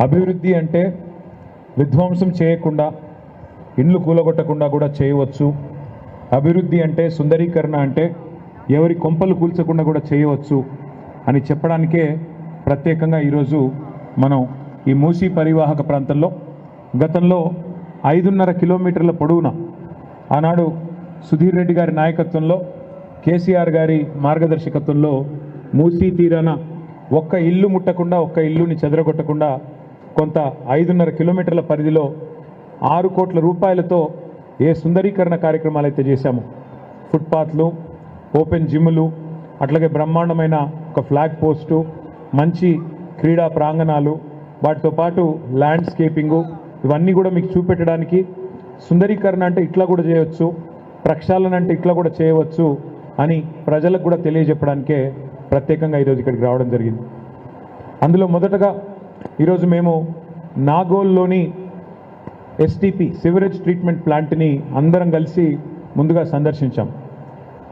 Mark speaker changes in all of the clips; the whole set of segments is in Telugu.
Speaker 1: అభివృద్ధి అంటే విధ్వంసం చేయకుండా, ఇండ్లు కూలగొట్టకుండా కూడా చేయవచ్చు. అభివృద్ధి అంటే సుందరీకరణ అంటే ఎవరి కొంపలు కూల్చకుండా కూడా చేయవచ్చు అని చెప్పడానికే ప్రత్యేకంగా ఈరోజు మనం ఈ మూసీ పరివాహక ప్రాంతంలో గతంలో 5.5 కిలోమీటర్ల పొడవున ఆనాడు సుధీర్ రెడ్డి గారి నాయకత్వంలో, కేసీఆర్ గారి మార్గదర్శకత్వంలో మూసీ తీరాన ఒక్క ఇల్లు ముట్టకుండా, ఒక్క ఇల్లుని చెదరగొట్టకుండా కొంత 5.5 కిలోమీటర్ల పరిధిలో 6 కోట్ల రూపాయలతో ఏ సుందరీకరణ కార్యక్రమాలు అయితే చేశామో, ఫుట్పాత్లు, ఓపెన్ జిమ్లు, అట్లాగే బ్రహ్మాండమైన ఒక ఫ్లాగ్ పోస్టు, మంచి క్రీడా ప్రాంగణాలు, వాటితో పాటు ల్యాండ్స్కేపింగు, ఇవన్నీ కూడా మీకు చూపెట్టడానికి, సుందరీకరణ అంటే ఇట్లా కూడా చేయవచ్చు, ప్రక్షాళన అంటే ఇట్లా కూడా చేయవచ్చు అని ప్రజలకు కూడా తెలియజెప్పడానికే ప్రత్యేకంగా ఈరోజు ఇక్కడికి రావడం జరిగింది. అందులో మొదటగా ఈరోజు మేము నాగోల్లోని ఎస్టీపీ సివరేజ్ ట్రీట్మెంట్ ప్లాంట్ని అందరం కలిసి ముందుగా సందర్శించాం.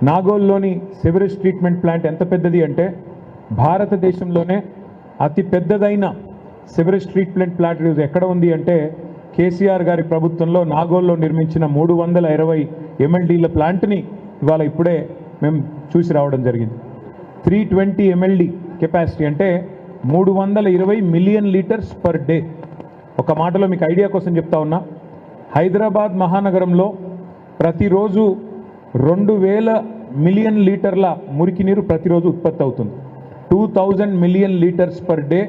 Speaker 1: నాగోల్లోని సివరేజ్ ట్రీట్మెంట్ ప్లాంట్ ఎంత పెద్దది అంటే భారతదేశంలోనే అతి పెద్దదైన సివరేజ్ ట్రీట్మెంట్ ప్లాంట్ ఈరోజు ఎక్కడ ఉంది అంటే కేసీఆర్ గారి ప్రభుత్వంలో నాగోల్లో నిర్మించిన 320 MLDల ప్లాంట్ని ఇవాళ ఇప్పుడే మేము చూసి రావడం జరిగింది. 320 MLD కెపాసిటీ అంటే 320 మిలియన్ లీటర్స్ పర్ డే. ఒక మాటలో మీకు ఐడియా కోసం చెప్తా ఉన్నా, హైదరాబాద్ మహానగరంలో ప్రతిరోజు 2000 మిలియన్ లీటర్ల మురికి నీరు ప్రతిరోజు ఉత్పత్తి అవుతుంది. 2000 మిలియన్ లీటర్స్ పర్ డే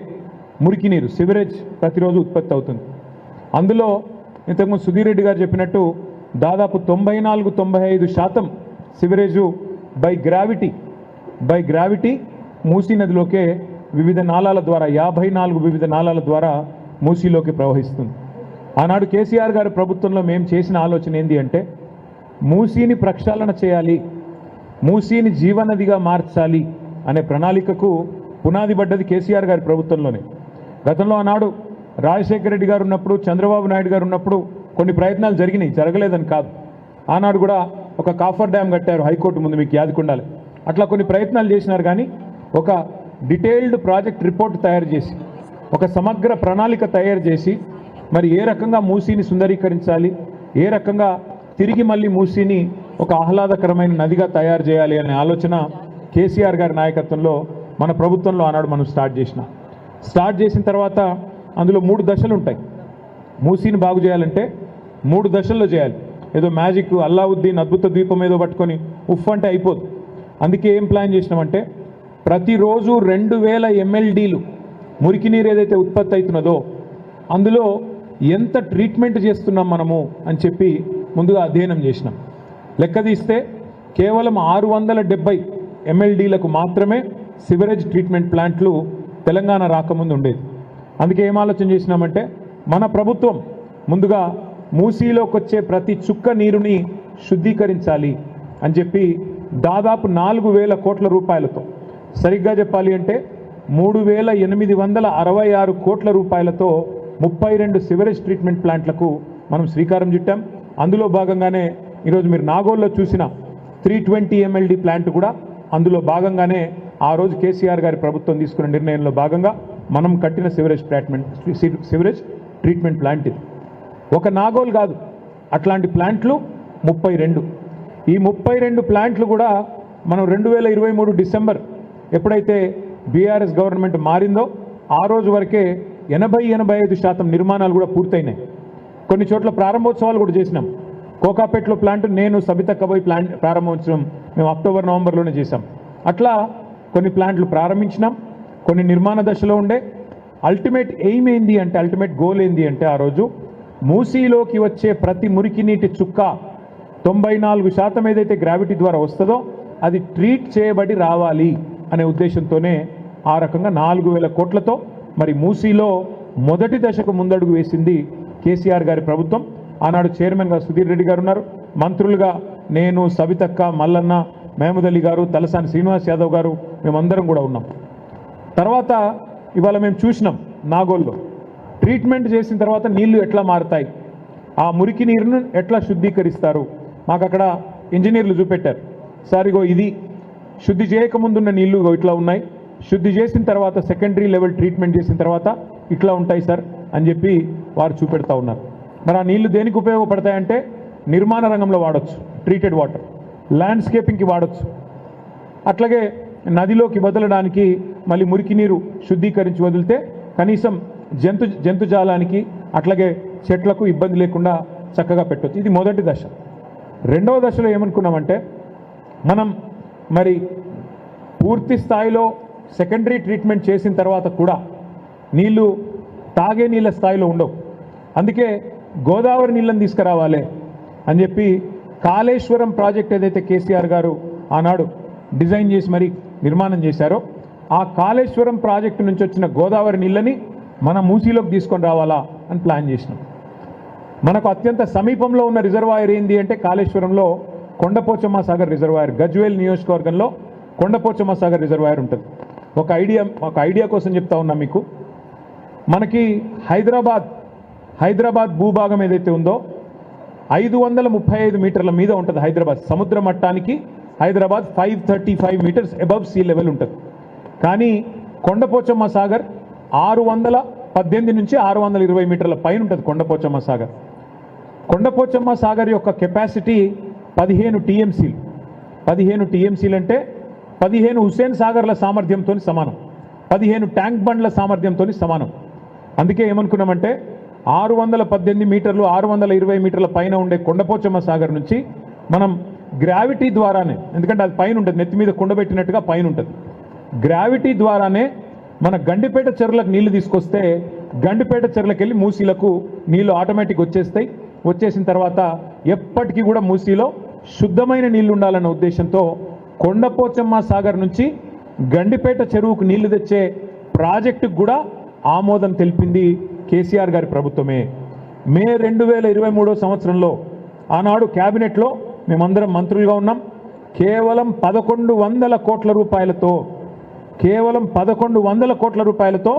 Speaker 1: మురికి నీరు, సివరేజ్ ప్రతిరోజు ఉత్పత్తి అవుతుంది. అందులో ఇంతకుముందు సుధీర్ రెడ్డి గారు చెప్పినట్టు దాదాపు 94-95% సివరేజు బై గ్రావిటీ మూసీ నదిలోకే వివిధ నాళాల ద్వారా 54 వివిధ నాళాల ద్వారా మూసీలోకి ప్రవహిస్తుంది. ఆనాడు కేసీఆర్ గారి ప్రభుత్వంలో మేము చేసిన ఆలోచన ఏంటి అంటే మూసీని ప్రక్షాళన చేయాలి, మూసీని జీవనదిగా మార్చాలి అనే ప్రణాళికకు పునాది పడ్డది కేసీఆర్ గారి ప్రభుత్వంలోనే. గతంలో ఆనాడు రాజశేఖర రెడ్డి గారు ఉన్నప్పుడు, చంద్రబాబు నాయుడు గారు ఉన్నప్పుడు కొన్ని ప్రయత్నాలు జరిగినాయి, జరగలేదని కాదు. ఆనాడు కూడా ఒక కాఫర్ డ్యామ్ కట్టారు హైకోర్టు ముందు, మీకు యాదుకుండాలి. అట్లా కొన్ని ప్రయత్నాలు చేసినారు. కానీ ఒక డీటెయిల్డ్ ప్రాజెక్ట్ రిపోర్ట్ తయారు చేసి, ఒక సమగ్ర ప్రణాళిక తయారు చేసి, మరి ఏ రకంగా మూసీని సుందరీకరించాలి, ఏ రకంగా తిరిగి మళ్ళీ మూసీని ఒక ఆహ్లాదకరమైన నదిగా తయారు చేయాలి అనే ఆలోచన కేసీఆర్ గారి నాయకత్వంలో మన ప్రభుత్వంలో ఆనాడు మనం స్టార్ట్ చేసిన తర్వాత అందులో 3 దశలు ఉంటాయి. మూసీని బాగు చేయాలంటే 3 దశల్లో చేయాలి. ఏదో మ్యాజిక్ అల్లావుద్దీన్ అద్భుత ద్వీపం ఏదో పట్టుకొని ఉఫ్ అంటే అయిపోదు. అందుకే ఏం ప్లాన్ చేసినామంటే ప్రతిరోజు 2000 MLDలు మురికి నీరు ఏదైతే ఉత్పత్తి అవుతున్నదో అందులో ఎంత ట్రీట్మెంట్ చేస్తున్నాం మనము అని చెప్పి ముందుగా అధ్యయనం చేసినాం. లెక్క తీస్తే కేవలం 670 MLDలకు మాత్రమే సివరేజ్ ట్రీట్మెంట్ ప్లాంట్లు తెలంగాణ రాకముందు ఉండేది. అందుకే ఏం ఆలోచన చేసినామంటే మన ప్రభుత్వం ముందుగా మూసీలోకి వచ్చే ప్రతి చుక్క నీరుని శుద్ధీకరించాలి అని చెప్పి దాదాపు 4000 కోట్ల రూపాయలతో, సరిగ్గా చెప్పాలి అంటే 3866 కోట్ల రూపాయలతో 32 సివరేజ్ ట్రీట్మెంట్ ప్లాంట్లకు మనం శ్రీకారం చుట్టాం. అందులో భాగంగానే ఈరోజు మీరు నాగోల్లో చూసిన 320 MLD ప్లాంట్ కూడా అందులో భాగంగానే ఆ రోజు కేసీఆర్ గారి ప్రభుత్వం తీసుకున్న నిర్ణయంలో భాగంగా మనం కట్టిన సివరేజ్ ట్రీట్మెంట్ ప్లాంట్ ఇది. ఒక నాగోల్ కాదు, అట్లాంటి ప్లాంట్లు 32. ఈ 32 ప్లాంట్లు కూడా మనం 2023 డిసెంబర్ ఎప్పుడైతే బీఆర్ఎస్ గవర్నమెంట్ మారిందో ఆ రోజు వరకే 80-85% నిర్మాణాలు కూడా పూర్తయినాయి. కొన్ని చోట్ల ప్రారంభోత్సవాలు కూడా చేసినాం. కోకాపేటలో ప్లాంట్ నేను సబితక్క పోయి ప్లాంట్ ప్రారంభోత్సవం మేము అక్టోబర్-నవంబర్లోనే చేశాం. అట్లా కొన్ని ప్లాంట్లు ప్రారంభించినాం, కొన్ని నిర్మాణ దశలో ఉండే. అల్టిమేట్ ఎయిమ్ ఏంది అంటే, అల్టిమేట్ గోల్ ఏంది అంటే ఆ రోజు మూసీలోకి వచ్చే ప్రతి మురికి నీటి చుక్క 94% ఏదైతే గ్రావిటీ ద్వారా వస్తుందో అది ట్రీట్ చేయబడి రావాలి అనే ఉద్దేశంతోనే ఆ రకంగా 4000 కోట్లతో మరి మూసీలో మొదటి దశకు ముందడుగు వేసింది కేసీఆర్ గారి ప్రభుత్వం. ఆనాడు చైర్మన్గా సుధీర్ రెడ్డి గారు ఉన్నారు, మంత్రులుగా నేను, సబితక్క, మల్లన్న, మహమూద్ అలీ గారు, తలసాని శ్రీనివాస్ యాదవ్ గారు, మేమందరం కూడా ఉన్నాం. తర్వాత ఇవాళ మేము చూసినాం నాగోల్లో ట్రీట్మెంట్ చేసిన తర్వాత నీళ్లు ఎట్లా మారుతాయి, ఆ మురికి నీరును ఎట్లా శుద్ధీకరిస్తారు. మాకు అక్కడ ఇంజనీర్లు చూపెట్టారు, సార్ ఇగో ఇది శుద్ధి చేయకముందున్న నీళ్లు ఇట్లా ఉన్నాయి, శుద్ధి చేసిన తర్వాత సెకండరీ లెవెల్ ట్రీట్మెంట్ చేసిన తర్వాత ఇట్లా ఉంటాయి సార్ అని చెప్పి వారు చూపెడతా ఉన్నారు. మరి ఆ నీళ్లు దేనికి ఉపయోగపడతాయంటే నిర్మాణ రంగంలో వాడచ్చు, ట్రీటెడ్ వాటర్, ల్యాండ్స్కేపింగ్కి వాడచ్చు, అట్లాగే నదిలోకి వదలడానికి మళ్ళీ మురికి నీరు శుద్ధీకరించి వదిలితే కనీసం జంతుజాలానికి అట్లాగే చెట్లకు ఇబ్బంది లేకుండా చక్కగా పెట్టవచ్చు. ఇది మొదటి దశ. రెండవ దశలో ఏమనుకున్నామంటే మనం మరి పూర్తి స్థాయిలో సెకండరీ ట్రీట్మెంట్ చేసిన తర్వాత కూడా నీళ్లు తాగే నీళ్ళ స్థాయిలో ఉండవు. అందుకే గోదావరి నీళ్ళని తీసుకురావాలి అని చెప్పి కాళేశ్వరం ప్రాజెక్ట్ ఏదైతే కేసీఆర్ గారు ఆనాడు డిజైన్ చేసి మరి నిర్మాణం చేశారో ఆ కాళేశ్వరం ప్రాజెక్టు నుంచి వచ్చిన గోదావరి నీళ్ళని మన మూసీలోకి తీసుకొని రావాలా అని ప్లాన్ చేసినాం. మనకు అత్యంత సమీపంలో ఉన్న రిజర్వాయర్ ఏంది అంటే కాళేశ్వరంలో కొండపోచమ్మ సాగర్ రిజర్వాయర్, గజ్వేల్ నియోజకవర్గంలో కొండపోచమ్మ సాగర్ రిజర్వాయర్ ఉంటుంది. ఒక ఐడియా కోసం చెప్తా ఉన్నా మీకు. మనకి హైదరాబాద్ భూభాగం ఏదైతే ఉందో 535 మీటర్ల మీద ఉంటుంది. హైదరాబాద్ సముద్ర మట్టానికి Hyderabad 535 metres above sea level ఉంటుంది. కానీ కొండపోచమ్మ సాగర్ 618 నుంచి 620 మీటర్ల పైన ఉంటుంది కొండపోచమ్మ సాగర్. కొండపోచమ్మ సాగర్ యొక్క కెపాసిటీ 15 టీఎంసీలు. 15 టీఎంసీలు అంటే 15 హుస్సేన్ సాగర్ల సామర్థ్యంతో సమానం, 15 ట్యాంక్ బండ్ల సామర్థ్యంతో సమానం. అందుకే ఏమనుకున్నామంటే 618 మీటర్లు 620 మీటర్ల పైన ఉండే కొండపోచమ్మ సాగర్ నుంచి మనం గ్రావిటీ ద్వారానే, ఎందుకంటే అది పైన ఉంటుంది, నెత్తి మీద కుండబెట్టినట్టుగా పైన ఉంటుంది, గ్రావిటీ ద్వారానే మన గండిపేట చెరువులకు నీళ్లు తీసుకొస్తే గండిపేట చెరువులకు వెళ్ళి మూసీలకు నీళ్లు ఆటోమేటిక్ వచ్చేస్తాయి. వచ్చేసిన తర్వాత ఎప్పటికీ కూడా మూసీలో శుద్ధమైన నీళ్లు ఉండాలన్న ఉద్దేశంతో కొండపోచమ్మ సాగర్ నుంచి గండిపేట చెరువుకు నీళ్లు తెచ్చే ప్రాజెక్టుకు కూడా ఆమోదం తెలిపింది కేసీఆర్ గారి ప్రభుత్వమే. మే 2023 సంవత్సరంలో ఆనాడు క్యాబినెట్లో మేమందరం మంత్రులుగా ఉన్నాం. కేవలం 1100 కోట్ల రూపాయలతో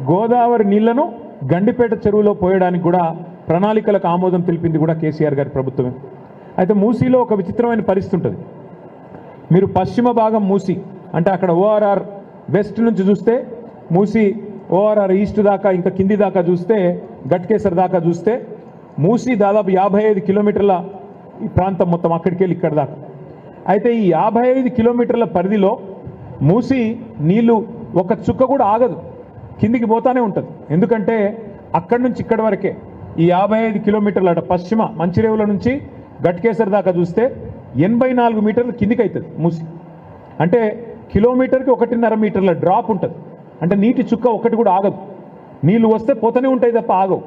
Speaker 1: గోదావరి నీళ్లను గండిపేట చెరువులో పోయడానికి కూడా ప్రణాళికలకు ఆమోదం తెలిపింది కూడా కేసీఆర్ గారి ప్రభుత్వమే. అయితే మూసీలో ఒక విచిత్రమైన పరిస్థితి ఉంటుంది. మీరు పశ్చిమ భాగం మూసీ అంటే అక్కడ ఓఆర్ఆర్ వెస్ట్ నుంచి చూస్తే మూసీ, ఓఆర్ఆర్ ఈస్ట్ దాకా ఇంకా కింది దాకా చూస్తే గట్కేసర్ దాకా చూస్తే మూసీ దాదాపు 55 కిలోమీటర్ల ఈ ప్రాంతం మొత్తం అక్కడికి వెళ్ళి ఇక్కడ దాకా. అయితే ఈ 55 కిలోమీటర్ల పరిధిలో మూసీ నీళ్లు ఒక చుక్క కూడా ఆగదు, కిందికి పోతానే ఉంటుంది. ఎందుకంటే అక్కడి నుంచి ఇక్కడి వరకే ఈ 55 కిలోమీటర్ల పశ్చిమ మంచిరేవుల నుంచి గట్కేసర్ దాకా చూస్తే 84 మీటర్లు కిందికి అవుతుంది మూసి. అంటే కిలోమీటర్కి 1.5 మీటర్ల డ్రాప్ ఉంటుంది. అంటే నీటి చుక్క ఒకటి కూడా ఆగదు. నీళ్లు వస్తే పోతూనే ఉంటాయి తప్ప ఆగవు.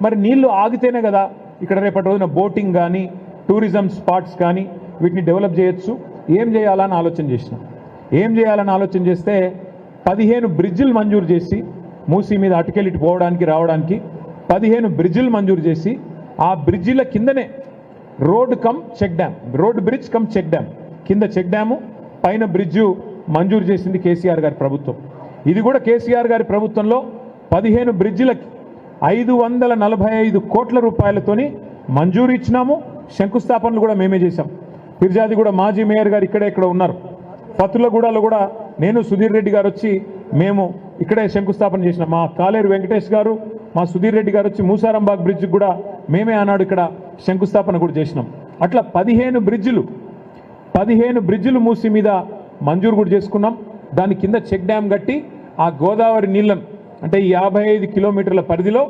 Speaker 1: మరి నీళ్లు ఆగితేనే కదా ఇక్కడ రేపటి రోజున బోటింగ్ కానీ టూరిజం స్పాట్స్ కానీ వీటిని డెవలప్ చేయొచ్చు. ఏం చేయాలని ఆలోచన చేస్తే 15 బ్రిడ్జిలు మంజూరు చేసి మూసీ మీద అటుకెళ్ళి పోవడానికి రావడానికి 15 బ్రిడ్జిలు మంజూరు చేసి ఆ బ్రిడ్జిల కిందనే road bridge cum check dam కింద చెక్ డ్యాము పైన బ్రిడ్జు మంజూరు చేసింది కేసీఆర్ గారి ప్రభుత్వం. ఇది కూడా కేసీఆర్ గారి ప్రభుత్వంలో 15 బ్రిడ్జిలకి 545 కోట్ల రూపాయలతోని మంజూరు ఇచ్చినాము. శంకుస్థాపనలు కూడా మేమే చేశాం. ఫిర్జాదిగూడ మాజీ మేయర్ గారు ఇక్కడ ఉన్నారు. పతులగూడలో కూడా నేను సుధీర్ రెడ్డి గారు వచ్చి మేము ఇక్కడే శంకుస్థాపన చేసినాం. మా కాలేరు వెంకటేష్ గారు, మా సుధీర్ రెడ్డి గారు వచ్చి మూసారంబాగ్ బ్రిడ్జ్ కూడా మేమే ఆనాడు ఇక్కడ శంకుస్థాపన కూడా చేసినాం. అట్లా 15 బ్రిడ్జిలు మూసి మీద మంజూరు కూడా చేసుకున్నాం. దాని కింద చెక్ డ్యామ్ కట్టి ఆ గోదావరి నీళ్లను అంటే ఈ 55 కిలోమీటర్ల పరిధిలో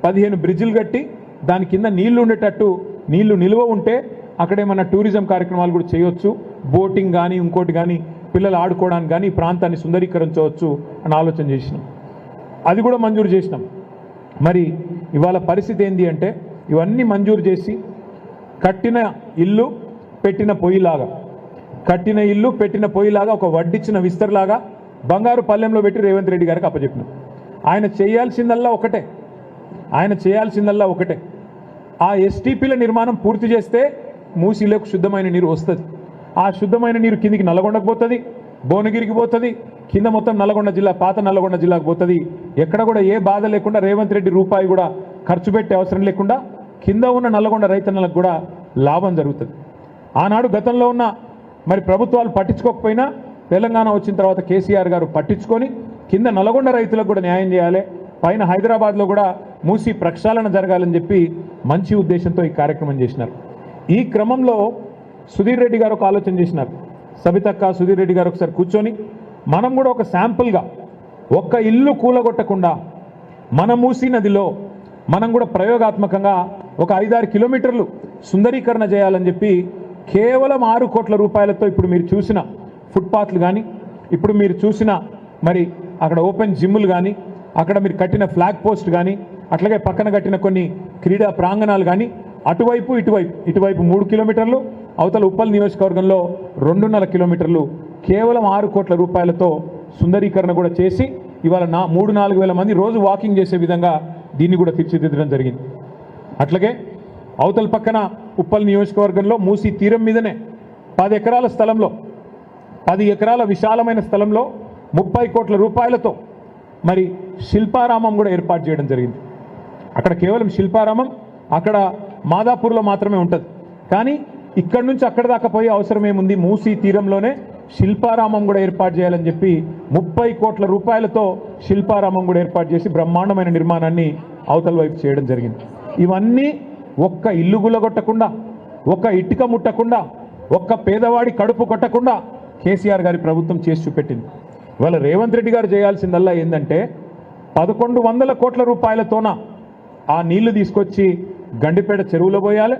Speaker 1: 15 బ్రిడ్జిలు కట్టి దాని కింద నీళ్లు ఉండేటట్టు, నీళ్లు నిల్వ ఉంటే అక్కడేమన్నా టూరిజం కార్యక్రమాలు కూడా చేయొచ్చు, బోటింగ్ కానీ ఇంకోటి కానీ పిల్లలు ఆడుకోవడానికి కానీ ప్రాంతాన్ని సుందరీకరించవచ్చు అని ఆలోచన చేసినాం. అది కూడా మంజూరు చేసినాం. మరి ఇవాళ పరిస్థితి ఏంటి అంటే ఇవన్నీ మంజూరు చేసి కట్టిన ఇల్లు పెట్టిన పొయ్యిలాగా ఒక వడ్డిచ్చిన విస్తర్లాగా బంగారు పల్లెంలో పెట్టి రేవంత్ రెడ్డి గారికి అప్పచెప్పినాం. ఆయన చేయాల్సిందల్లా ఒకటే, ఆ ఎస్టీపీల నిర్మాణం పూర్తి చేస్తే మూసీలోకి శుద్ధమైన నీరు వస్తుంది. ఆ శుద్ధమైన నీరు కిందికి నల్లగొండకు పోతుంది, భువనగిరికి పోతుంది, కింద మొత్తం నల్గొండ జిల్లా, పాత నల్గొండ జిల్లాకు పోతుంది. ఎక్కడ కూడా ఏ బాధ లేకుండా రేవంత్ రెడ్డి రూపాయి కూడా ఖర్చు పెట్టే అవసరం లేకుండా కింద ఉన్న నల్గొండ రైతన్నలకు కూడా లాభం జరుగుతుంది. ఆనాడు గతంలో ఉన్న మరి ప్రభుత్వాలు పట్టించుకోకపోయినా తెలంగాణ వచ్చిన తర్వాత కేసీఆర్ గారు పట్టించుకొని కింద నల్గొండ రైతులకు కూడా న్యాయం చేయాలి, పైన హైదరాబాద్లో కూడా మూసి ప్రక్షాళన జరగాలని చెప్పి మంచి ఉద్దేశంతో ఈ కార్యక్రమం చేసినారు. ఈ క్రమంలో సుధీర్ రెడ్డి గారు ఒక ఆలోచన చేసినారు. సబితక్క, సుధీర్ రెడ్డి గారు ఒకసారి కూర్చొని మనం కూడా ఒక శాంపుల్గా ఒక్క ఇల్లు కూలగొట్టకుండా మన మూసీ నదిలో మనం కూడా ప్రయోగాత్మకంగా ఒక 5-6 కిలోమీటర్లు సుందరీకరణ చేయాలని చెప్పి కేవలం 6 కోట్ల రూపాయలతో ఇప్పుడు మీరు చూసిన ఫుట్పాత్లు కానీ, ఇప్పుడు మీరు చూసిన మరి అక్కడ ఓపెన్ జిమ్లు కానీ, అక్కడ మీరు కట్టిన ఫ్లాగ్ పోస్ట్ కానీ, అట్లాగే పక్కన కట్టిన కొన్ని క్రీడా ప్రాంగణాలు కానీ, అటువైపు ఇటువైపు 3 కిలోమీటర్లు, అవతల ఉప్పల్ నియోజకవర్గంలో 2.5 కిలోమీటర్లు కేవలం 6 కోట్ల రూపాయలతో సుందరీకరణ కూడా చేసి ఇవాళ 3-4 వేల మంది రోజు వాకింగ్ చేసే విధంగా దీన్ని కూడా తీర్చిదిద్దడం జరిగింది. అట్లాగే అవతల పక్కన ఉప్పల్ నియోజకవర్గంలో మూసీ తీరం మీదనే 10 ఎకరాల స్థలంలో 10 ఎకరాల విశాలమైన స్థలంలో 30 కోట్ల రూపాయలతో మరి శిల్పారామం కూడా ఏర్పాటు చేయడం జరిగింది. అక్కడ కేవలం శిల్పారామం అక్కడ మాదాపూర్లో మాత్రమే ఉంటుంది. కానీ ఇక్కడ నుంచి అక్కడ దాకా పోయే అవసరం ఏముంది? మూసీ తీరంలోనే శిల్పారామం కూడా ఏర్పాటు చేయాలని చెప్పి 30 కోట్ల రూపాయలతో శిల్పారామం కూడా ఏర్పాటు చేసి బ్రహ్మాండమైన నిర్మాణాన్ని అవతల వైపు చేయడం జరిగింది. ఇవన్నీ ఒక్క ఇల్లు గుల్లగొట్టకుండా, ఒక్క ఇటుక ముట్టకుండా, ఒక్క పేదవాడి కడుపు కొట్టకుండా కేసీఆర్ గారి ప్రభుత్వం చేసి చూపెట్టింది. ఇవాళ రేవంత్ రెడ్డి గారు చేయాల్సిందల్లా ఏంటంటే 1100 కోట్ల రూపాయలతోన ఆ నీళ్లు తీసుకొచ్చి గండిపేట చెరువులో పోయాలి.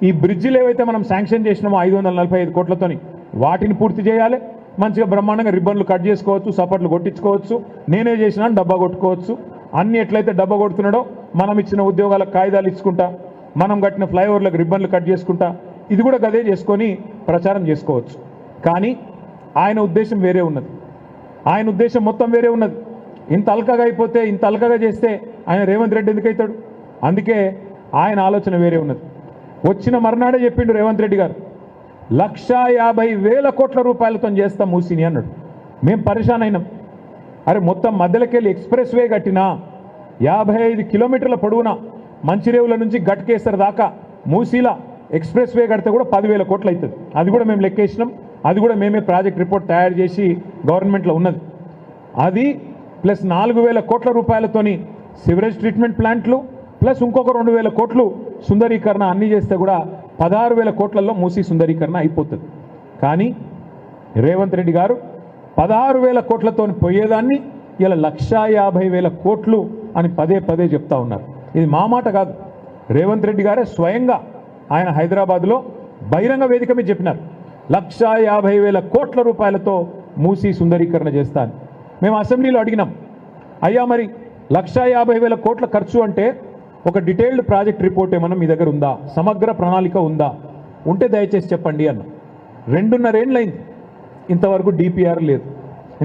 Speaker 1: ఈ బ్రిడ్జిలు ఏవైతే మనం శాంక్షన్ చేసినామో 545 కోట్లతోని వాటిని పూర్తి చేయాలి. మంచిగా బ్రహ్మాండంగా రిబ్బన్లు కట్ చేసుకోవచ్చు, సపోర్ట్లు కొట్టించుకోవచ్చు, నేనే చేసినా డబ్బా కొట్టుకోవచ్చు. అన్ని ఎట్లయితే డబ్బా కొడుతున్నాడో మనం ఇచ్చిన ఉద్యోగాలకు కాయిదాలు ఇచ్చుకుంటా, మనం కట్టిన ఫ్లైఓవర్లకు రిబ్బన్లు కట్ చేసుకుంటా, ఇది కూడా గదే చేసుకొని ప్రచారం చేసుకోవచ్చు. కానీ ఆయన ఉద్దేశం వేరే ఉన్నది. ఆయన ఉద్దేశం మొత్తం వేరే ఉన్నది. ఇంత అల్కగా అయిపోతే, ఇంత అల్కగా చేస్తే ఆయన రేవంత్ రెడ్డి ఎందుకు అవుతాడు? అందుకే ఆయన ఆలోచన వేరే ఉన్నది. వచ్చిన మర్నాడే చెప్పిండు రేవంత్ రెడ్డి గారు 1,50,000 కోట్ల రూపాయలతో చేస్తాం మూసిని అన్నాడు. మేము పరిశాన్ అయినాం. అరే మొత్తం మధ్యలోకెళ్ళి ఎక్స్ప్రెస్ వే కట్టినా 55 కిలోమీటర్ల పొడవునా మంచిరేవుల నుంచి గట్కేసర్ దాకా మూసీలా ఎక్స్ప్రెస్ వే కడితే కూడా 10,000 కోట్లు అవుతుంది. అది కూడా మేము లెక్కేసినాం. అది కూడా మేమే ప్రాజెక్ట్ రిపోర్ట్ తయారు చేసి గవర్నమెంట్లో ఉన్నది. అది ప్లస్ 4,000 కోట్ల రూపాయలతోని సివరేజ్ ట్రీట్మెంట్ ప్లాంట్లు ప్లస్ ఇంకొక 2,000 కోట్లు సుందరీకరణ అన్నీ చేస్తే కూడా 16,000 కోట్లలో మూసీ సుందరీకరణ అయిపోతుంది. కానీ రేవంత్ రెడ్డి గారు 16,000 కోట్లతో పోయేదాన్ని ఇలా 1,50,000 కోట్లు అని పదే చెప్తా ఉన్నారు. ఇది మా మాట కాదు, రేవంత్ రెడ్డి గారే స్వయంగా ఆయన హైదరాబాద్లో బహిరంగ వేదిక మీద చెప్పినారు 1,50,000 కోట్ల రూపాయలతో మూసీ సుందరీకరణ చేస్తాను. మేము అసెంబ్లీలో అడిగినాం, అయ్యా మరి 1,50,000 కోట్ల ఖర్చు అంటే ఒక డీటెయిల్డ్ ప్రాజెక్ట్ రిపోర్ట్ ఏమన్నా మీ దగ్గర ఉందా? సమగ్ర ప్రణాళిక ఉందా? ఉంటే దయచేసి చెప్పండి అన్న. 2.5 ఏళ్ళైంది, ఇంతవరకు డిపిఆర్ లేదు,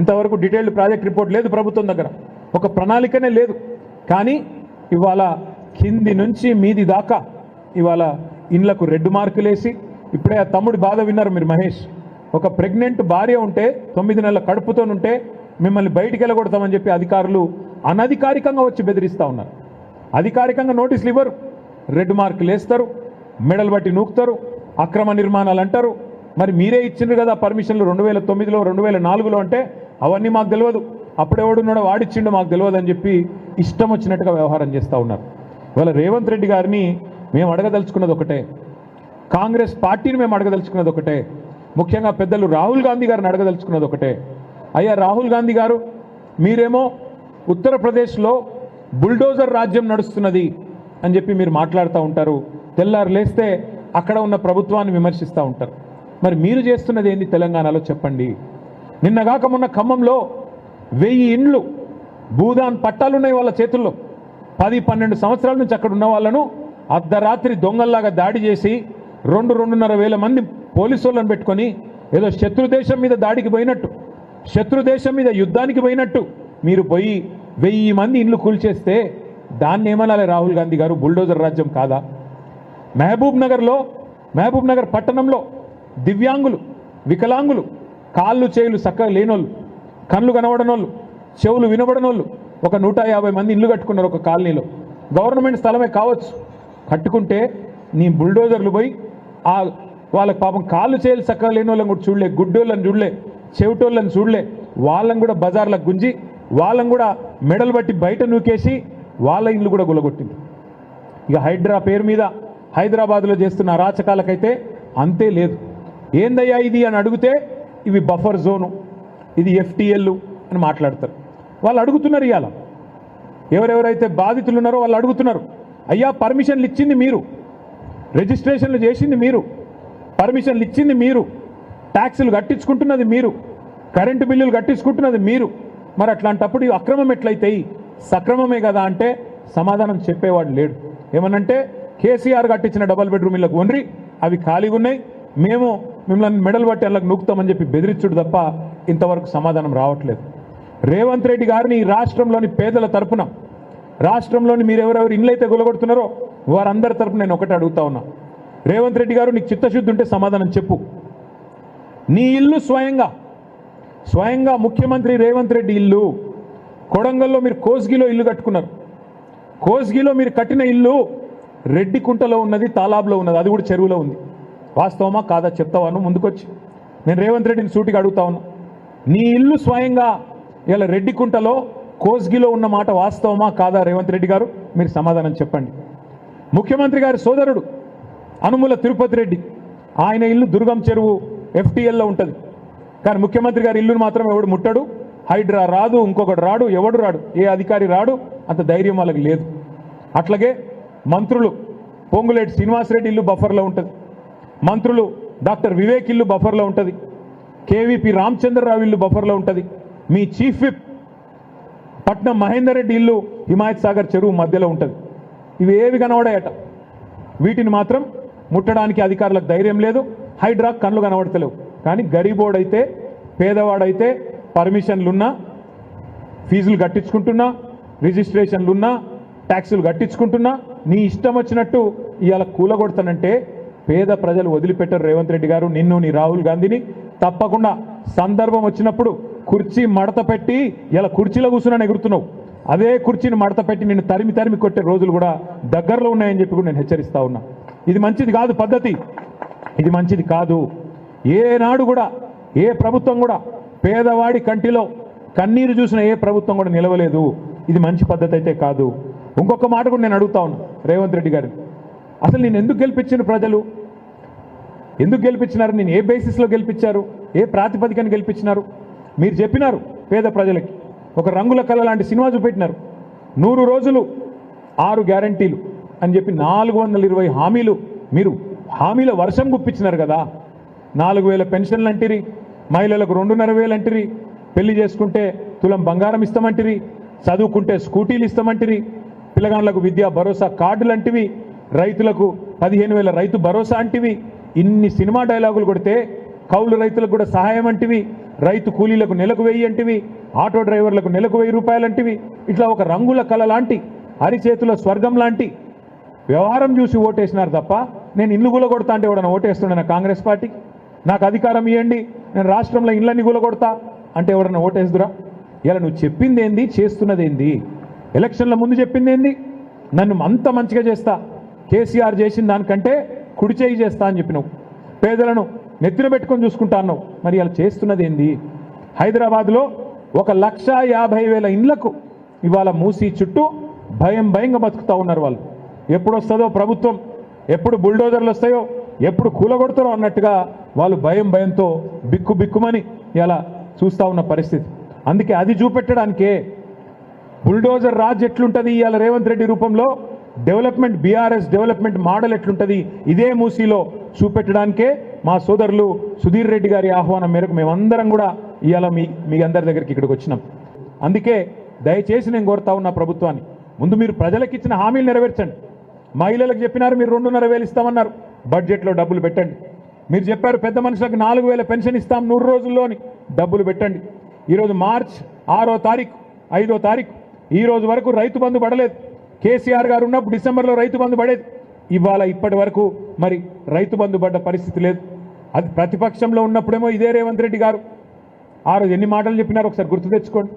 Speaker 1: ఇంతవరకు డీటెయిల్డ్ ప్రాజెక్ట్ రిపోర్ట్ లేదు ప్రభుత్వం దగ్గర, ఒక ప్రణాళికనే లేదు. కానీ ఇవాళ కింది నుంచి మీది దాకా ఇవాళ ఇండ్లకు రెడ్ మార్కులేసి, ఇప్పుడే ఆ తమ్ముడి బాధ విన్నారు మీరు మహేష్, ఒక ప్రెగ్నెంట్ భార్య ఉంటే 9 నెలల కడుపుతోనుంటే మిమ్మల్ని బయటికి వెళ్ళగొడతామని చెప్పి అధికారులు అనధికారికంగా వచ్చి బెదిరిస్తూ ఉన్నారు. అధికారికంగా నోటీసులు ఇవ్వరు, రెడ్ మార్కులు వేస్తారు, మెడలు బట్టి నూకుతారు, అక్రమ నిర్మాణాలు అంటారు. మరి మీరే ఇచ్చిండ్రు కదా పర్మిషన్లు 2009లో 2004లో అంటే అవన్నీ మాకు తెలియదు, అప్పుడెవడున్నాడో వాడిచ్చిండో మాకు తెలియదు అని చెప్పి ఇష్టం వచ్చినట్టుగా వ్యవహారం చేస్తూ ఉన్నారు. ఇవాళ రేవంత్ రెడ్డి గారిని మేము అడగదలుచుకున్నది ఒకటే, కాంగ్రెస్ పార్టీని మేము అడగదలుచుకున్నది ఒకటే, ముఖ్యంగా పెద్దలు రాహుల్ గాంధీ గారిని అడగదలుచుకున్నది ఒకటే. అయ్యా రాహుల్ గాంధీ గారు, మీరేమో ఉత్తరప్రదేశ్లో బుల్డోజర్ రాజ్యం నడుస్తున్నది అని చెప్పి మీరు మాట్లాడుతూ ఉంటారు, తెల్లారు లేస్తే అక్కడ ఉన్న ప్రభుత్వాన్ని విమర్శిస్తూ ఉంటారు. మరి మీరు చేస్తున్నది ఏంది తెలంగాణలో చెప్పండి? నిన్నగాక మొన్న ఖమ్మంలో 1000 ఇండ్లు భూదాన్ పట్టాలున్నాయి వాళ్ళ చేతుల్లో. 10-12 సంవత్సరాల నుంచి అక్కడ ఉన్న వాళ్ళను అర్ధరాత్రి దొంగల్లాగా దాడి చేసి 2-2.5 వేల మంది పోలీసు వాళ్ళని పెట్టుకొని ఏదో శత్రుదేశం మీద దాడికి పోయినట్టు, శత్రుదేశం మీద యుద్ధానికి పోయినట్టు మీరు పోయి 1000 మంది ఇండ్లు కూల్చేస్తే దాన్ని ఏమనాలి రాహుల్ గాంధీ గారు? బుల్డోజర్ రాజ్యం కాదా? మహబూబ్ నగర్ పట్టణంలో దివ్యాంగులు, వికలాంగులు, కాళ్ళు చేయులు చక్కగా లేనోళ్ళు, కళ్ళు కనబడనోళ్ళు, చెవులు వినబడనోళ్ళు ఒక 150 మంది ఇల్లు కట్టుకున్నారు ఒక కాలనీలో. గవర్నమెంట్ స్థలమే కావచ్చు, కట్టుకుంటే నీ బుల్డోజర్లు పోయి వాళ్ళకి పాపం కాళ్ళు చేయులు చక్కగా లేని వాళ్ళని కూడా చూడలే, గుడ్డోళ్ళని చూడలే, చెవిటోళ్ళని చూడలే, వాళ్ళని కూడా బజార్లకు గుంజి వాళ్ళని కూడా మెడలు బట్టి బయట నూకేసి వాళ్ళ ఇల్లు కూడా గులగొట్టింది. ఇక హైడ్రా పేరు మీద హైదరాబాద్లో చేస్తున్న అరాచకాలకైతే అంతే లేదు. ఏందయ్యా ఇది అని అడిగితే ఇవి బఫర్ జోను, ఇది ఎఫ్టీఎల్ అని మాట్లాడతారు. వాళ్ళు అడుగుతున్నారు, ఇవాళ ఎవరెవరైతే బాధితులు ఉన్నారో వాళ్ళు అడుగుతున్నారు, అయ్యా పర్మిషన్లు ఇచ్చింది మీరు, రిజిస్ట్రేషన్లు చేసింది మీరు, పర్మిషన్లు ఇచ్చింది మీరు, ట్యాక్సులు కట్టించుకుంటున్నది మీరు, కరెంటు బిల్లులు కట్టించుకుంటున్నది మీరు, మరి అట్లాంటప్పుడు ఇవి అక్రమం ఎట్లయితాయి? సక్రమమే కదా అంటే సమాధానం చెప్పేవాడు లేడు. ఏమనంటే కేసీఆర్ కట్టించిన డబల్ బెడ్రూమ్ ఇళ్ళకు ఒండ్రి అవి ఖాళీగా ఉన్నాయి, మేము మిమ్మల్ని మెడల్ బట్టి అళ్ళకు నూకుతామని చెప్పి బెదిరించుడు తప్ప ఇంతవరకు సమాధానం రావట్లేదు. రేవంత్ రెడ్డి గారిని ఈ రాష్ట్రంలోని పేదల తరపున, రాష్ట్రంలోని మీరు ఎవరెవరు ఇళ్ళైతే గులగొడుతున్నారో వారందరి తరపున నేను ఒకటి అడుగుతా ఉన్నా, రేవంత్ రెడ్డి గారు నీకు చిత్తశుద్ధి ఉంటే సమాధానం చెప్పు. నీ ఇల్లు స్వయంగా ముఖ్యమంత్రి రేవంత్ రెడ్డి ఇల్లు కొడంగల్లో మీరు కోస్గిలో ఇల్లు కట్టుకున్నారు. కోస్గిలో మీరు కట్టిన ఇల్లు రెడ్డికుంటలో ఉన్నది, తాలాబ్లో ఉన్నది, అది కూడా చెరువులో ఉంది. వాస్తవమా కాదా చెప్తావాను ముందుకొచ్చి? నేను రేవంత్ రెడ్డిని సూటిగా అడుగుతా ఉన్నా, నీ ఇల్లు స్వయంగా ఇలా రెడ్డికుంటలో కోస్గిలో ఉన్న మాట వాస్తవమా కాదా? రేవంత్ రెడ్డి గారు మీరు సమాధానం చెప్పండి. ముఖ్యమంత్రి గారి సోదరుడు అనుముల తిరుపతి రెడ్డి, ఆయన ఇల్లు దుర్గం చెరువు ఎఫ్టీఎల్లో ఉంటుంది. కానీ ముఖ్యమంత్రి గారి ఇల్లును మాత్రం ఎవడు ముట్టడు, హైడ్రా రాదు, ఇంకొకటి రాడు, ఎవడు రాడు, ఏ అధికారి రాడు, అంత ధైర్యం వాళ్ళకి లేదు. అట్లాగే మంత్రులు పొంగులేటి శ్రీనివాసరెడ్డి ఇల్లు బఫర్లో ఉంటుంది, మంత్రులు డాక్టర్ వివేక్ ఇల్లు బఫర్లో ఉంటుంది, కేవీపీ రామచంద్రరావు ఇల్లు బఫర్లో ఉంటుంది, మీ చీఫ్ విప్ పట్నం మహేందర్ రెడ్డి ఇల్లు హిమాయత్ సాగర్ చెరువు మధ్యలో ఉంటుంది. ఇవి ఏవి కనబడాయట, వీటిని మాత్రం ముట్టడానికి అధికారులకు ధైర్యం లేదు, హైడ్రా కళ్ళు కనబడతలేవు. కానీ గరీబోడైతే పేదవాడైతే పర్మిషన్లున్నా, ఫీజులు కట్టించుకుంటున్నా, రిజిస్ట్రేషన్లున్నా, ట్యాక్సులు కట్టించుకుంటున్నా, నీ ఇష్టం వచ్చినట్టు ఇవాళ కూలగొడతానంటే పేద ప్రజలు వదిలిపెట్టారు. రేవంత్ రెడ్డి గారు నిన్ను, నీ రాహుల్ గాంధీని తప్పకుండా సందర్భం వచ్చినప్పుడు కుర్చీ మడత పెట్టి, ఇలా కుర్చీలో కూర్చున్నాను ఎగురుతున్నావు, అదే కుర్చీని మడత పెట్టి నిన్ను తరిమి తరిమి కొట్టే రోజులు కూడా దగ్గరలో ఉన్నాయని చెప్పి కూడా నేను హెచ్చరిస్తా ఉన్నా. ఇది మంచిది కాదు పద్ధతి, ఇది మంచిది కాదు. ఏనాడు కూడా ఏ ప్రభుత్వం కూడా పేదవాడి కంటిలో కన్నీరు చూసిన ఏ ప్రభుత్వం కూడా నిలవలేదు. ఇది మంచి పద్ధతి అయితే కాదు. ఇంకొక మాట కూడా నేను అడుగుతా ఉన్నా రేవంత్ రెడ్డి గారిని, అసలు నేను ఎందుకు గెలిపించిన ప్రజలు? ఎందుకు గెలిపించినారు? నేను ఏ బేసిస్లో గెలిపించారు? ఏ ప్రాతిపదికన గెలిపించినారు? మీరు చెప్పినారు పేద ప్రజలకి ఒక రంగుల కళ లాంటి సినిమా చూపెట్టినారు. 100 రోజులు 6 గ్యారంటీలు అని చెప్పి 420 హామీలు, మీరు హామీల వర్షం గుప్పించినారు కదా. 4000 పెన్షన్లు అంటిరి, మహిళలకు 2,500 అంటిరి, పెళ్లి చేసుకుంటే తులం బంగారం ఇస్తామంటిరి, చదువుకుంటే స్కూటీలు ఇస్తామంటిరి, పిల్లగాళ్ళకు విద్యా భరోసా కార్డులు అంటివి, రైతులకు 15,000 రైతు భరోసా అంటివి. ఇన్ని సినిమా డైలాగులు కొడితే కౌలు రైతులకు కూడా సహాయం అంటివి, రైతు కూలీలకు నెలకు 1000 అంటివి, ఆటో డ్రైవర్లకు నెలకు 1000 రూపాయలు అంటివి. ఇట్లా ఒక రంగుల కళ లాంటి, అరిచేతుల స్వర్గం లాంటి వ్యవహారం చూసి ఓటేసినారు తప్ప, నేను ఇల్లు గులగొడతా అంటే ఎవడన్నా ఓటేస్తుండే కాంగ్రెస్ పార్టీ? నాకు అధికారం ఇవ్వండి, నేను రాష్ట్రంలో ఇళ్ళని గులగొడతా అంటే ఎవడన్నా ఓటేస్తురా? ఇలా నువ్వు చెప్పింది ఏంది, చేస్తున్నది ఏంది? ఎలక్షన్ల ముందు చెప్పింది ఏంది? నన్ను అంత మంచిగా చేస్తా, కేసీఆర్ చేసిన దానికంటే కుడి చేయి చేస్తా అని చెప్పినావు, పేదలను నెత్తిన పెట్టుకొని చూసుకుంటా అన్నావు. మరి ఇలా చేస్తున్నది ఏంది? హైదరాబాద్లో 1,50,000 ఇండ్లకు ఇవాళ మూసి చుట్టూ భయంగా బతుకుతూ ఉన్నారు వాళ్ళు. ఎప్పుడు వస్తుందో ప్రభుత్వం, ఎప్పుడు బుల్డోజర్లు వస్తాయో, ఎప్పుడు కూలగొడతారో అన్నట్టుగా వాళ్ళు భయంతో బిక్కుమని ఇలా చూస్తూ ఉన్న పరిస్థితి. అందుకే అది చూపెట్టడానికే బుల్డోజర్ రాజ్ ఎట్లుంటుంది ఇవాళ రేవంత్ రెడ్డి రూపంలో, డెవలప్మెంట్ బీఆర్ఎస్ డెవలప్మెంట్ మోడల్ ఎట్లుంటుంది ఇదే మూసీలో చూపెట్టడానికే మా సోదరులు సుధీర్ రెడ్డి గారి ఆహ్వానం మేరకు మేమందరం కూడా ఇవాళ మీ అందరి దగ్గరికి ఇక్కడికి వచ్చినాం. అందుకే దయచేసి నేను కోరుతా ఉన్న ప్రభుత్వాన్ని, ముందు మీరు ప్రజలకు ఇచ్చిన హామీలు నెరవేర్చండి. మహిళలకు చెప్పినారు మీరు 2,500 ఇస్తామన్నారు, బడ్జెట్లో డబ్బులు పెట్టండి. మీరు చెప్పారు పెద్ద మనుషులకు 4,000 పెన్షన్ ఇస్తాం 100 రోజుల్లోని, డబ్బులు పెట్టండి. ఈరోజు మార్చ్ 6వ తారీఖు 5వ తారీఖు ఈ రోజు వరకు రైతు బంధు పడలేదు. కేసీఆర్ గారు ఉన్నప్పుడు డిసెంబర్లో రైతు బంధు పడేది, ఇవాళ ఇప్పటి వరకు మరి రైతు బంధు పడ్డ పరిస్థితి లేదు. అది ప్రతిపక్షంలో ఉన్నప్పుడేమో ఇదే రేవంత్ రెడ్డి గారు ఆ రోజు ఎన్ని మాటలు చెప్పినారు ఒకసారి గుర్తు తెచ్చుకోండి.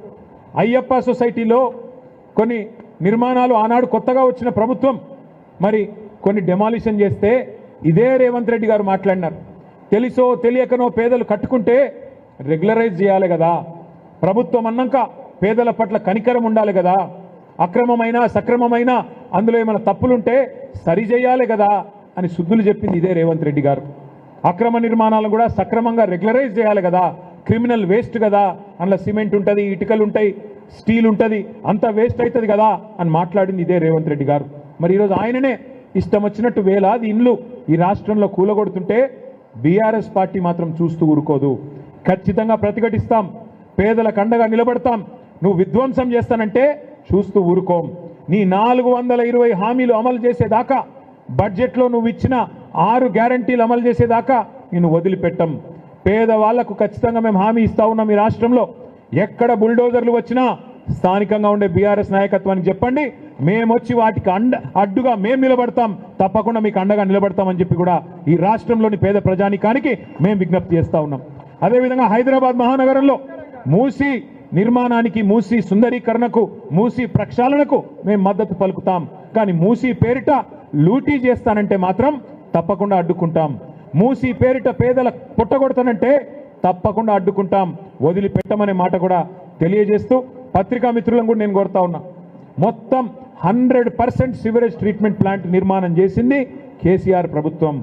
Speaker 1: అయ్యప్ప సొసైటీలో కొన్ని నిర్మాణాలు ఆనాడు కొత్తగా వచ్చిన ప్రభుత్వం మరి కొన్ని డెమాలిషన్ చేస్తే ఇదే రేవంత్ రెడ్డి గారు మాట్లాడినారు, తెలుసో తెలియకనో పేదలు కట్టుకుంటే రెగ్యులరైజ్ చేయాలి కదా, ప్రభుత్వం అన్నాక పేదల పట్ల కనికరం ఉండాలి కదా, అక్రమమైన సక్రమమైన అందులో ఏమైనా తప్పులుంటే సరిచేయాలి కదా అని శుద్ధులు చెప్పింది ఇదే రేవంత్ రెడ్డి గారు. అక్రమ నిర్మాణాలను కూడా సక్రమంగా రెగ్యులరైజ్ చేయాలి కదా, క్రిమినల్ వేస్ట్ కదా, అందులో సిమెంట్ ఉంటుంది, ఇటుకలు ఉంటాయి, స్టీల్ ఉంటుంది, అంతా వేస్ట్ అవుతుంది కదా అని మాట్లాడింది ఇదే రేవంత్ రెడ్డి గారు. మరి ఈరోజు ఆయననే ఇష్టం వచ్చినట్టు వేలాది ఇండ్లు ఈ రాష్ట్రంలో కూలగొడుతుంటే బీఆర్ఎస్ పార్టీ మాత్రం చూస్తూ ఊరుకోదు. ఖచ్చితంగా ప్రతిఘటిస్తాం, పేదలకు అండగా నిలబడతాం. నువ్వు విధ్వంసం చేస్తానంటే చూస్తూ ఊరుకోం. నీ 420 హామీలు అమలు చేసేదాకా, బడ్జెట్లో నువ్వు ఇచ్చిన 6 గ్యారంటీలు అమలు చేసేదాకా నేను వదిలిపెట్టం. పేదవాళ్లకు ఖచ్చితంగా మేము హామీ ఇస్తా ఉన్నాం. ఈ రాష్ట్రంలో ఎక్కడ బుల్డోజర్లు వచ్చినా స్థానికంగా ఉండే బీఆర్ఎస్ నాయకత్వానికి చెప్పండి, మేమొచ్చి వాటికి అడ్డుగా మేము నిలబడతాం, తప్పకుండా మీకు అండగా నిలబడతామని చెప్పి కూడా ఈ రాష్ట్రంలోని పేద ప్రజానికానికి మేము విజ్ఞప్తి చేస్తా ఉన్నాం. అదేవిధంగా హైదరాబాద్ మహానగరంలో మూసీ నిర్మాణానికి, మూసీ సుందరీకరణకు, మూసీ ప్రక్షాళనకు మేము మద్దతు పలుకుతాం. కానీ మూసీ పేరిట లూటీ చేస్తానంటే మాత్రం తప్పకుండా అడ్డుకుంటాం. మూసీ పేరిట పేదల పుట్టగొడతానంటే తప్పకుండా అడ్డుకుంటాం, వదిలిపెట్టమనే మాట కూడా తెలియజేస్తూ పత్రికా మిత్రులను కూడా నేను కోరుతా ఉన్నా. మొత్తం 100% సివరేజ్ ట్రీట్మెంట్ ప్లాంట్ నిర్మాణం చేసింది కేసీఆర్ ప్రభుత్వం.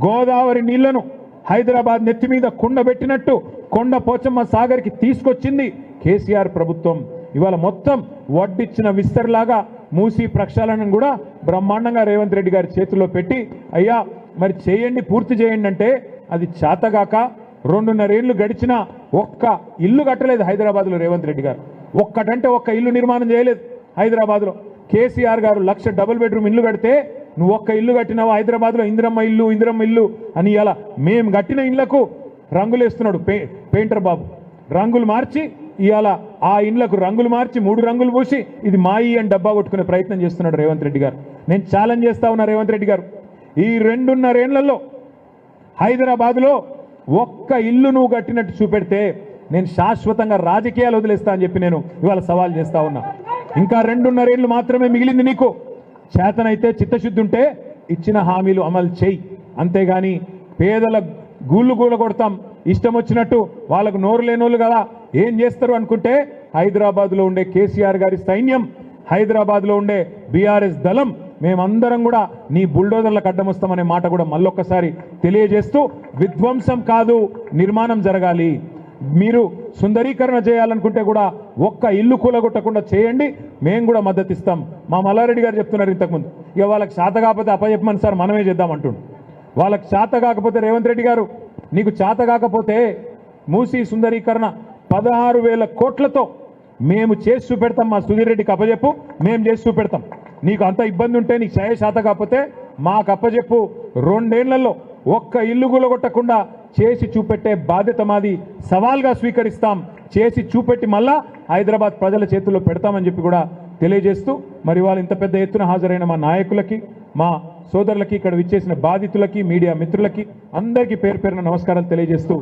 Speaker 1: గోదావరి నీళ్లను హైదరాబాద్ నెత్తి మీద కుండబెట్టినట్టు కొండ పోచమ్మ సాగర్కి తీసుకొచ్చింది కేసీఆర్ ప్రభుత్వం. ఇవాళ మొత్తం వడ్డిచ్చిన విస్తర్లాగా మూసీ ప్రక్షాళనను కూడా బ్రహ్మాండంగా రేవంత్ రెడ్డి గారి చేతుల్లో పెట్టి, అయ్యా మరి చేయండి, పూర్తి చేయండి అంటే అది చేతగాక 2.5 ఏళ్లు గడిచినా ఒక్క ఇల్లు కట్టలేదు హైదరాబాద్లో రేవంత్ రెడ్డి గారు. ఒక్కటంటే ఒక్క ఇల్లు నిర్మాణం చేయలేదు హైదరాబాద్లో. కేసీఆర్ గారు 1,00,000 డబుల్ బెడ్రూమ్ ఇల్లు కడితే నువ్వు ఒక్క ఇల్లు కట్టినావు హైదరాబాద్లో, ఇందిరమ్మ ఇల్లు అని. ఇలా మేము కట్టిన ఇళ్లకు రంగులేస్తున్నాడు పెయింటర్ బాబు. రంగులు మార్చి ఇవాళ ఆ ఇండ్లకు రంగులు మార్చి 3 రంగులు పూసి ఇది మాయి అని డబ్బా కొట్టుకునే ప్రయత్నం చేస్తున్నాడు రేవంత్ రెడ్డి గారు. నేను ఛాలెంజ్ చేస్తా ఉన్నా రేవంత్ రెడ్డి గారు, ఈ 2.5 ఏళ్లలో హైదరాబాద్లో ఒక్క ఇల్లు నువ్వు కట్టినట్టు చూపెడితే నేను శాశ్వతంగా రాజకీయాలు వదిలేస్తా అని చెప్పి నేను ఇవాళ సవాల్ చేస్తా ఉన్నా. ఇంకా 2.5 ఏళ్ళు మాత్రమే మిగిలింది నీకు. చేతనైతే చిత్తశుద్ధి ఉంటే ఇచ్చిన హామీలు అమలు చేయి, అంతేగాని పేదల గూళ్ళు కొడతాం ఇష్టం వచ్చినట్టు, వాళ్ళకు నోరు లేనోళ్ళు కదా ఏం చేస్తారు అనుకుంటే హైదరాబాద్లో ఉండే కేసీఆర్ గారి సైన్యం, హైదరాబాద్లో ఉండే బీఆర్ఎస్ దళం, మేమందరం కూడా నీ బుల్డోజర్లకు అడ్డం వస్తామనే మాట కూడా మళ్ళొక్కసారి తెలియజేస్తూ, విధ్వంసం కాదు నిర్మాణం జరగాలి. మీరు సుందరీకరణ చేయాలనుకుంటే కూడా ఒక్క ఇల్లు కూలగొట్టకుండా చేయండి, మేము కూడా మద్దతు ఇస్తాం. మా మల్లారెడ్డి గారు చెప్తున్నారు ఇంతకుముందు, ఇక వాళ్ళకి చేత కాకపోతే అప్పచెప్పమని సార్ మనమే చేద్దామంటుండు. వాళ్ళకి చేత కాకపోతే రేవంత్ రెడ్డి గారు నీకు చేత కాకపోతే మూసీ సుందరీకరణ 16,000 కోట్లతో మేము చేసి చూపెడతాం. మా సుధీర్ రెడ్డికి అప్పచెప్పు, మేము చేసి చూపెడతాం. నీకు అంత ఇబ్బంది ఉంటే, నీకు చేత కాకపోతే మాకు అప్పచెప్పు. 2 ఏళ్లలో ఒక్క ఇల్లు కూలగొట్టకుండా చేసి చూపెట్టే బాధ్యత మాది, సవాల్గా స్వీకరిస్తాం. చేసి చూపెట్టి మళ్ళా హైదరాబాద్ ప్రజల చేతుల్లో పెడతామని చెప్పి కూడా తెలియజేస్తూ, మరి వాళ్ళు ఇంత పెద్ద ఎత్తున హాజరైన మా నాయకులకి, మా సోదరులకి, ఇక్కడ విచ్చేసిన బాధితులకి, మీడియా మిత్రులకి అందరికీ పేరు పేరున నమస్కారాలు తెలియజేస్తూ